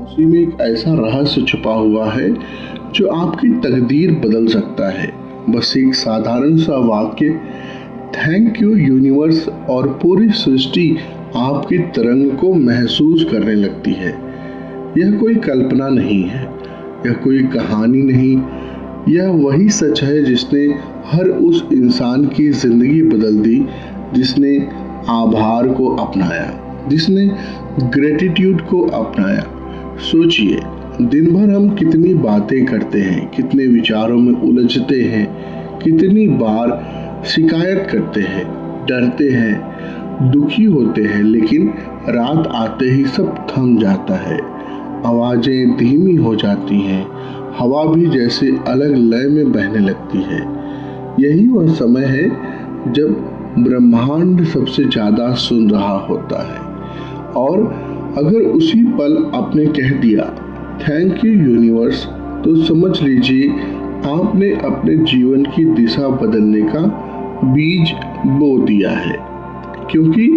उसी में एक ऐसा रहस्य छुपा हुआ है जो आपकी तकदीर बदल सकता है। बस एक साधारण सा वाक्य, थैंक यू यूनिवर्स, और पूरी सृष्टि आपकी तरंग को महसूस करने लगती है। यह कोई कल्पना नहीं है, यह कोई कहानी नहीं, यह वही सच है जिसने हर उस इंसान की जिंदगी बदल दी जिसने आभार को अपनाया, जिसने ग्रेटिट्यूड को अपनाया। सोचिए, दिन भर हम कितनी बातें करते हैं, कितने विचारों में उलझते हैं, कितनी बार शिकायत करते हैं, डरते हैं, दुखी होते हैं, लेकिन रात आते ही सब थम जाता है। आवाजें धीमी हो जाती हैं, हवा भी जैसे अलग लय में बहने लगती है। यही वह समय है जब ब्रह्मांड सबसे ज्यादा सुन रहा होता है। और अगर उसी पल आपने कह दिया थैंक यू यूनिवर्स, तो समझ लीजिए आपने अपने जीवन की दिशा बदलने का बीज बो दिया है। क्योंकि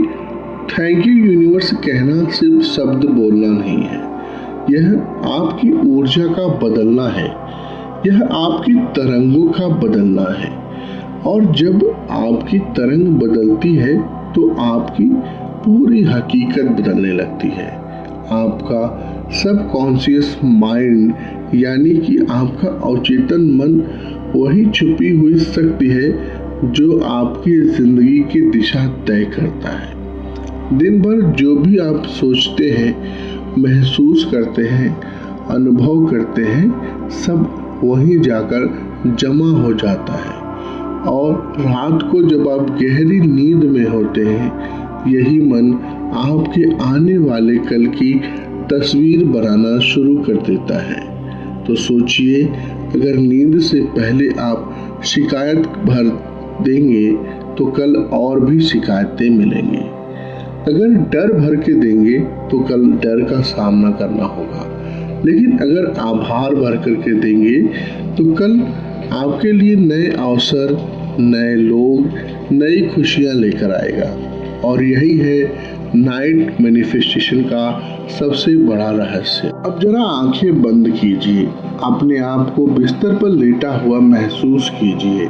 थैंक यू यूनिवर्स कहना सिर्फ शब्द बोलना नहीं है, यह आपकी ऊर्जा का बदलना है, यह आपकी तरंगों का बदलना है। और जब आपकी तरंग बदलती है तो आपकी पूरी हकीकत बदलने लगती है। आपका सबकॉन्शियस माइंड, यानी कि आपका अवचेतन मन, वही छुपी हुई शक्ति है जो आपकी जिंदगी की दिशा तय करता है। दिन भर जो भी आप सोचते हैं, महसूस करते हैं, अनुभव करते हैं, सब वहीं जाकर जमा हो जाता है। और रात को जब आप गहरी नींद में होते हैं, यही मन आपके आने वाले कल की तस्वीर बनाना शुरू कर देता है। तो सोचिए, अगर नींद से पहले आप शिकायत भर देंगे तो कल और भी शिकायतें मिलेंगी। अगर डर भर के देंगे तो कल डर का सामना करना होगा। लेकिन अगर आभार भर करके देंगे तो कल आपके लिए नए अवसर, नए लोग, नई खुशियां लेकर आएगा। और यही है नाइट मैनिफेस्टेशन का सबसे बड़ा रहस्य। अब जरा आंखें बंद कीजिए, अपने आप को बिस्तर पर लेटा हुआ महसूस कीजिए।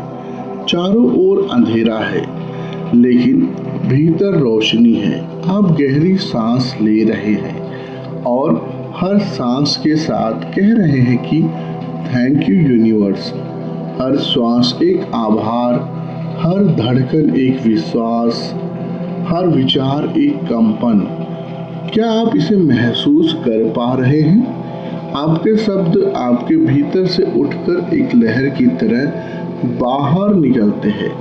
चारों ओर अंधेरा है, लेकिन भीतर रोशनी है। आप गहरी सांस ले रहे हैं और हर सांस के साथ कह रहे हैं कि थैंक यू यूनिवर्स। हर श्वास एक आभार, हर धड़कन एक विश्वास, हर विचार एक कंपन। क्या आप इसे महसूस कर पा रहे हैं? आपके शब्द आपके भीतर से उठकर एक लहर की तरह बाहर निकलते हैं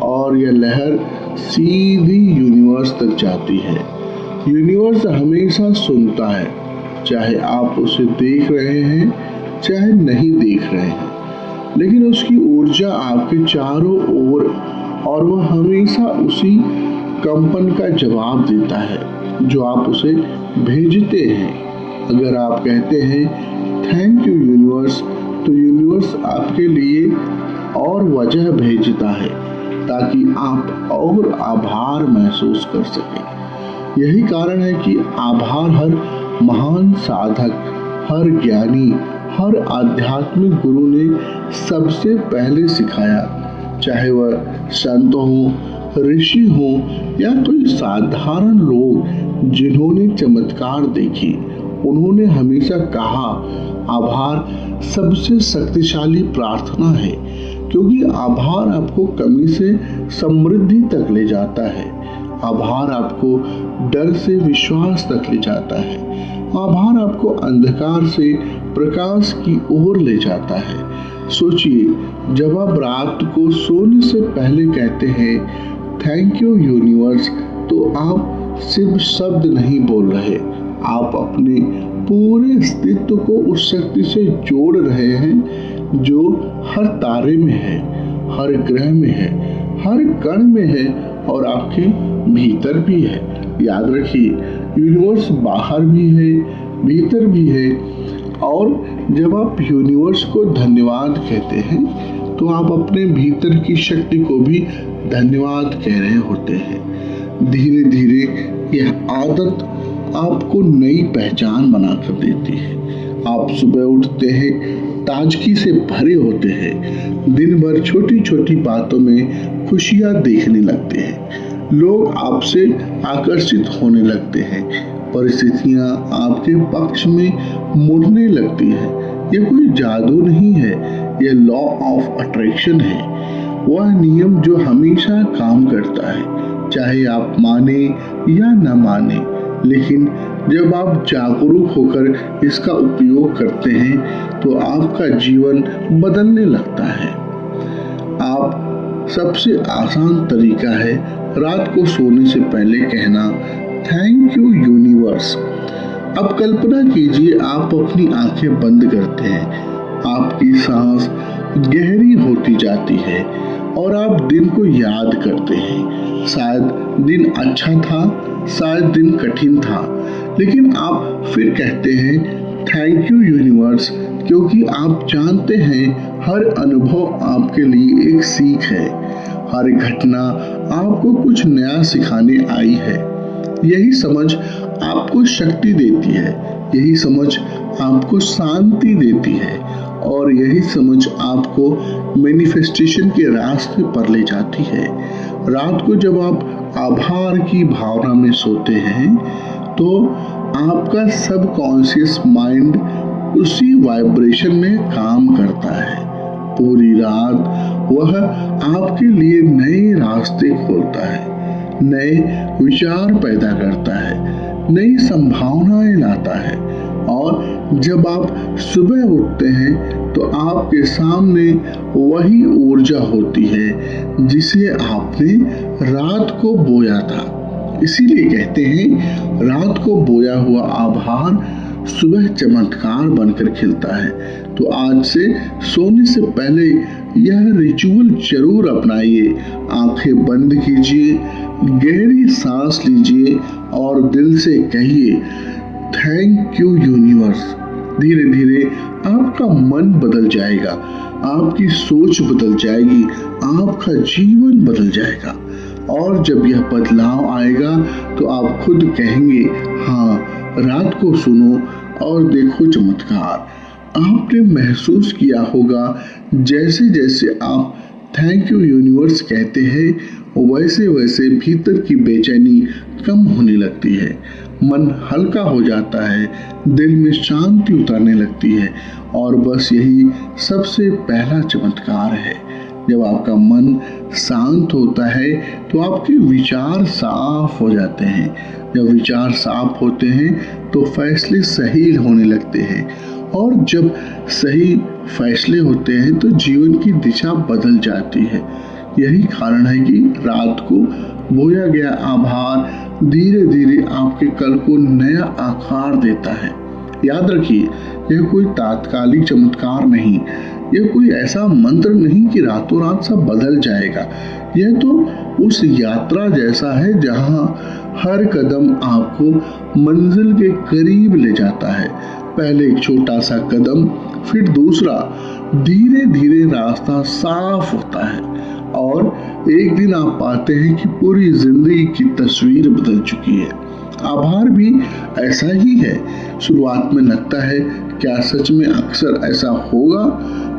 और यह लहर सीधी यूनिवर्स तक जाती है। यूनिवर्स हमेशा सुनता है, चाहे आप उसे देख रहे हैं चाहे नहीं देख रहे हैं, लेकिन उसकी ऊर्जा आपके चारों ओर, और वह हमेशा उसी कंपन का जवाब देता है जो आप उसे भेजते हैं। अगर आप कहते हैं थैंक यू यूनिवर्स, तो यूनिवर्स आपके लिए और वजह भेजता है ताकि आप और आभार महसूस कर सकें। यही कारण है कि आभार हर महान साधक, हर ज्ञानी, हर आध्यात्मिक गुरु ने सबसे पहले सिखाया। चाहे वह संत हो, ऋषि हो या कोई साधारण लोग जिन्होंने चमत्कार देखी, उन्होंने हमेशा कहा आभार सबसे शक्तिशाली प्रार्थना है, क्योंकि आभार आपको कमी से समृद्धि तक ले जाता है। आभार आपको डर से विश्वास तक ले जाता है। आभार आपको अंधकार से प्रकाश की ओर ले जाता है। सोचिए, जब आप रात को सोने से पहले कहते हैं थैंक यू यूनिवर्स, तो आप सिर्फ शब्द नहीं बोल रहे, आप अपने पूरे अस्तित्व को उस शक्ति से जोड़ रहे हैं जो हर तारे में है, हर ग्रह में है, हर कण में है और आपके भीतर भी है। याद रखिए, यूनिवर्स बाहर भी है, भीतर भी है। और जब आप यूनिवर्स को धन्यवाद कहते हैं तो आप अपने भीतर की शक्ति को भी धन्यवाद कह रहे होते हैं। धीरे धीरे यह आदत आपको नई पहचान बनाकर देती है। आप सुबह उठते हैं, ताजगी से भरे होते हैं, दिन भर छोटी छोटी बातों में खुशियां देखने लगते हैं, लोग आपसे आकर्षित होने लगते हैं, परिस्थितियां आपके पक्ष में मुड़ने लगती हैं। ये कोई जादू नहीं है, ये लॉ ऑफ अट्रैक्शन है, वह नियम जो हमेशा काम करता है, चाहे आप माने या न माने। लेकिन जब आप जागरूक होकर इसका उपयोग करते हैं तो आपका जीवन बदलने लगता है। आप सबसे आसान तरीका है रात को सोने से पहले कहना थैंक यू यूनिवर्स। अब कल्पना कीजिए आप अपनी आंखें बंद करते हैं, आपकी सांस गहरी होती जाती है और आप दिन को याद करते हैं। शायद दिन अच्छा था, शायद दिन कठिन था, लेकिन आप फिर कहते हैं थैंक यू यूनिवर्स, क्योंकि आप जानते हैं हर अनुभव आपके लिए एक सीख है, हर घटना आपको कुछ नया सिखाने आई है। यही समझ आपको शक्ति देती है, यही समझ आपको शांति देती है और यही समझ आपको मैनिफेस्टेशन के रास्ते पर ले जाती है। रात को जब आप आभार की भावना में सोते हैं तो आपका सबकॉन्शियस माइंड उसी वाइब्रेशन में काम करता है। पूरी रात वह आपके लिए नए रास्ते खोलता है, नए विचार पैदा करता है, नई संभावनाएं लाता है और जब आप सुबह उठते हैं तो आपके सामने वही ऊर्जा होती है जिसे आपने रात को बोया था। इसीलिए कहते हैं रात को बोया हुआ आभार सुबह चमत्कार बनकर खिलता है। तो आज से सोने से पहले यह रिचुअल जरूर अपनाइए। आंखें बंद कीजिए, गहरी सांस लीजिए और दिल से कहिए थैंक यू यूनिवर्स। धीरे धीरे आपका मन बदल जाएगा, आपकी सोच बदल जाएगी, आपका जीवन बदल जाएगा और जब यह बदलाव आएगा तो आप खुद कहेंगे हाँ, रात को सुनो और देखो चमत्कार। आपने महसूस किया होगा जैसे जैसे आप थैंक यू यूनिवर्स कहते हैं वैसे वैसे भीतर की बेचैनी कम होने लगती है, मन हल्का हो जाता है, दिल में शांति उतरने लगती है और बस यही सबसे पहला चमत्कार है। जब आपका मन शांत होता है तो आपके विचार साफ हो जाते हैं। जब विचार साफ होते हैं तो फैसले सही होने लगते हैं और जब सही फैसले होते हैं तो जीवन की दिशा बदल जाती है। यही कारण है कि रात को बोया गया आभार धीरे धीरे आपके कल को नया आकार देता है। याद रखिए, यह कोई तात्कालिक चमत्कार नहीं, यह कोई ऐसा मंत्र नहीं कि रातों रात सब बदल जाएगा। यह तो उस यात्रा जैसा है जहां हर कदम आपको मंजिल के करीब ले जाता है। पहले एक छोटा सा कदम, फिर दूसरा, धीरे धीरे रास्ता साफ होता है और एक दिन आप पाते हैं कि पूरी जिंदगी की तस्वीर बदल चुकी है। आभार भी ऐसा ही है। शुरुआत में लगता है क्या सच में अक्सर ऐसा होगा,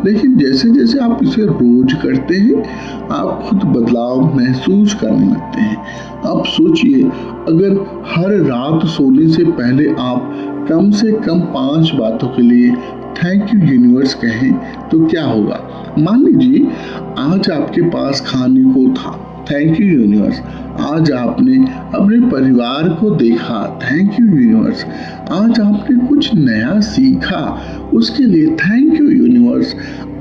लेकिन जैसे जैसे आप इसे रोज करते हैं आप खुद बदलाव महसूस करने लगते हैं। अब सोचिए, अगर हर रात सोने से पहले आप कम से कम 5 बातों के लिए थैंक यू यूनिवर्स कहें तो क्या होगा। मान लीजिए आज आपके पास खाने को था, थैंक यू यूनिवर्स। आज आपने अपने परिवार को देखा, थैंक यू यूनिवर्स। आज आपने कुछ नया सीखा, उसके लिए थैंक यू यूनिवर्स।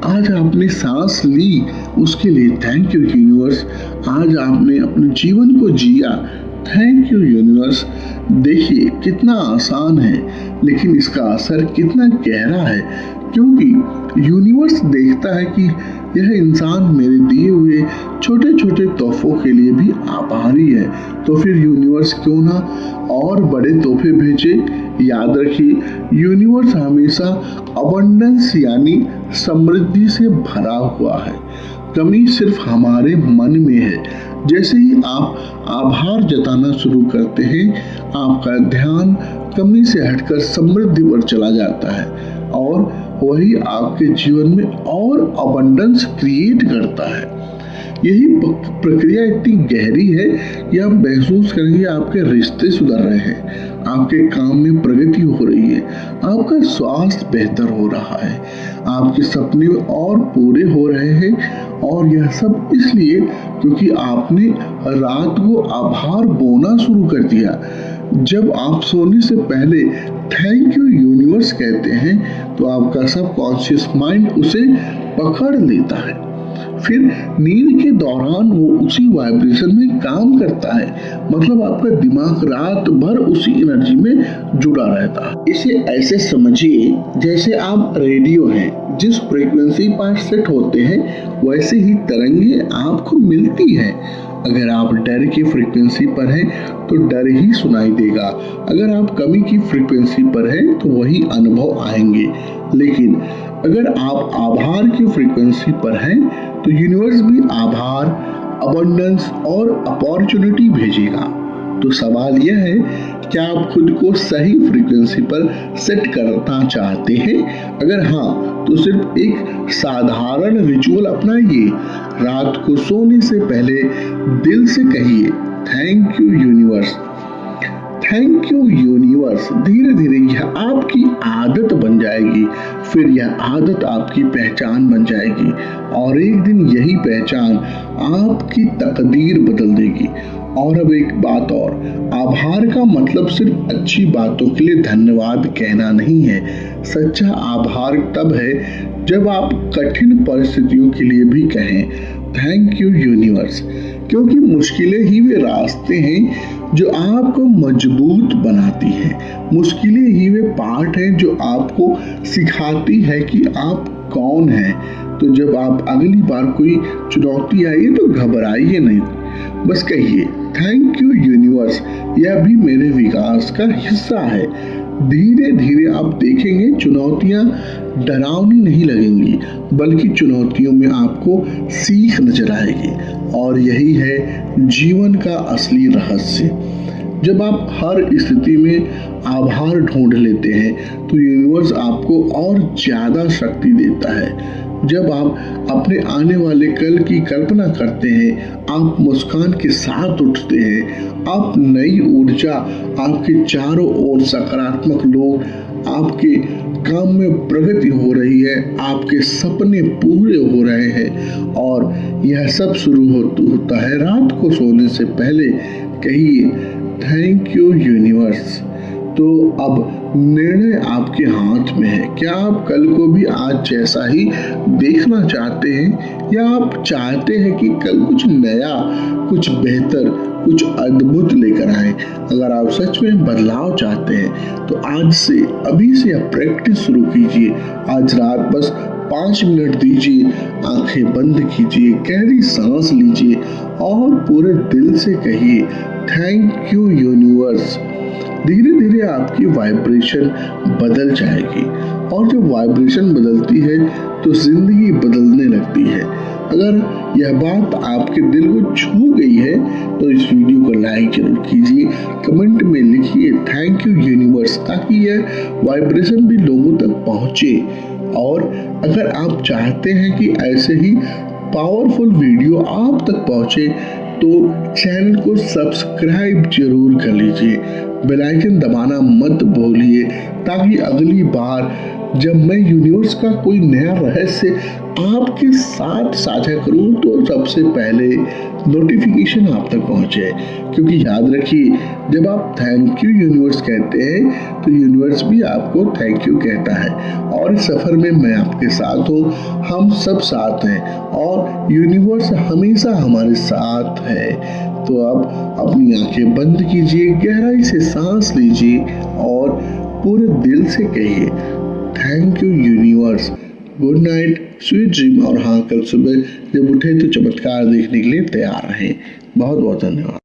आज आपने सांस ली, उसके लिए थैंक यू यूनिवर्स। आज आपने अपने जीवन को जिया, थैंक यू यूनिवर्स। देखिए कितना आसान है, लेकिन इसका असर कितना गहरा है, क्योंकि यूनिवर्स देखता है कि यह इंसान मेरे दिए हुए छोटे छोटे तोहफों के लिए भी आभारी है, तो फिर यूनिवर्स क्यों ना और बड़े तोहफे भेजे। याद रखिए, यूनिवर्स हमेशा अबंडेंस यानी समृद्धि से भरा हुआ है। कमी सिर्फ हमारे मन में है। जैसे ही आप आभार जताना शुरू करते हैं, आपका ध्यान कमी से हटकर समृद्धि पर चला जाता है और वही आपके जीवन में और अबंडेंस क्रिएट करता है। यही प्रक्रिया इतनी गहरी है कि आप महसूस करेंगे आपके रिश्ते सुधर रहे हैं, आपके काम में प्रगति हो रही है, आपका स्वास्थ्य बेहतर हो रहा है, आपके सपने और पूरे हो रहे हैं। और यह सब इसलिए क्योंकि आपने रात को आभार बोना शुरू कर दिया। जब आप सोने से पहले थैंक यू यूनिवर्स कहते हैं तो आपका सबकॉन्शियस माइंड उसे पकड़ लेता है। फिर नींद के दौरान वो उसी वाइब्रेशन में काम करता है, मतलब आपका दिमाग रात भर उसी एनर्जी में जुड़ा रहता है। इसे ऐसे समझिए जैसे आप रेडियो हैं, जिस फ्रीक्वेंसी पर सेट होते हैं वैसे ही तरंगे आपको मिलती हैं। अगर आप डर की फ्रीक्वेंसी पर हैं तो डर ही सुनाई देगा, अगर आप कमी की फ्रीक्वेंसी पर हैं तो वही अनुभव आएंगे। लेकिन अगर आप आभार की फ्रीक्वेंसी पर हैं तो यूनिवर्स भी आभार, अबंडेंस और अपॉर्चुनिटी भेजेगा। तो सवाल यह है, क्या आप खुद को सही फ्रीक्वेंसी पर सेट करना चाहते हैं? अगर हाँ, तो सिर्फ एक साधारण रिचुअल अपनाइए। रात को सोने से पहले दिल से कहिए thank you universe, thank you universe. धीरे धीरे यह आपकी आदत बन जाएगी, फिर यह आदत आपकी पहचान बन जाएगी और एक दिन यही पहचान आपकी तकदीर बदल देगी। और अब एक बात और, आभार का मतलब सिर्फ अच्छी बातों के लिए धन्यवाद कहना नहीं है। सच्चा आभार तब है जब आप कठिन परिस्थितियों के लिए भी कहें थैंक यू यूनिवर्स, क्योंकि मुश्किलें ही वे रास्ते हैं जो आपको मजबूत बनाती हैं। मुश्किलें ही वे पार्ट हैं जो आपको सिखाती है कि आप कौन हैं। तो जब आप अगली बार कोई चुनौती आई तो घबराइए नहीं, बस कहिए थैंक यू यूनिवर्स, यह भी मेरे विकास का हिस्सा है। धीरे धीरे आप देखेंगे चुनौतियां डरावनी नहीं लगेंगी, बल्कि चुनौतियों में आपको सीख नजर आएगी। और यही है जीवन का असली रहस्य। जब आप हर स्थिति में आभार ढूंढ लेते हैं तो यूनिवर्स आपको और ज्यादा शक्ति देता है। जब आप अपने आने वाले कल की कल्पना करते हैं, आप मुस्कान के साथ उठते हैं, आप नई ऊर्जा, आपके चारों ओर सकारात्मक लोग, आपके काम में प्रगति हो रही है, आपके सपने पूरे हो रहे हैं। और यह सब शुरू होता है रात को सोने से पहले। कहिए थैंक यू यूनिवर्स। तो अब निर्णय आपके हाथ में है। क्या आप कल को भी आज जैसा ही देखना चाहते हैं या आप चाहते हैं कि कल कुछ नया, कुछ बेहतर, कुछ अद्भुत लेकर आए? अगर आप सच में बदलाव चाहते हैं तो आज से, अभी से आप प्रैक्टिस शुरू कीजिए। आज रात बस 5 मिनट दीजिए, आंखें बंद कीजिए, गहरी सांस लीजिए और पूरे दिल से कहिए थैंक यू यूनिवर्स। धीरे धीरे आपकी वाइब्रेशन बदल जाएगी और जब वाइब्रेशन बदलती है तो जिंदगी बदलने लगती है। अगर यह बात आपके दिल को छू गई है तो इस वीडियो को लाइक जरूर कीजिए, कमेंट में लिखिए थैंक यू यूनिवर्स, ताकि यह वाइब्रेशन भी लोगों तक पहुंचे। और अगर आप चाहते हैं कि ऐसे ही पावरफुल वीडियो आप तक पहुंचे तो चैनल को सब्सक्राइब जरूर कर लीजिए, बेल आइकन दबाना मत भूलिए, ताकि अगली बार जब मैं यूनिवर्स का कोई नया रहस्य आपके साथ साझा करूं तो सबसे पहले नोटिफिकेशन आप तक पहुंचे। क्योंकि याद रखिए, जब आप थैंक यू यूनिवर्स कहते हैं तो यूनिवर्स भी आपको थैंक यू कहता है। और इस सफर में मैं आपके साथ हूँ, हम सब साथ हैं और यूनिवर्स हमेशा हमारे साथ है। तो अब अपनी आंखें बंद कीजिए, गहराई से सांस लीजिए और पूरे दिल से कहिए thank you universe. Good night, sweet dream. और हाँ, कल सुबह जब उठे तो चमत्कार देखने के लिए तैयार रहें। बहुत बहुत धन्यवाद।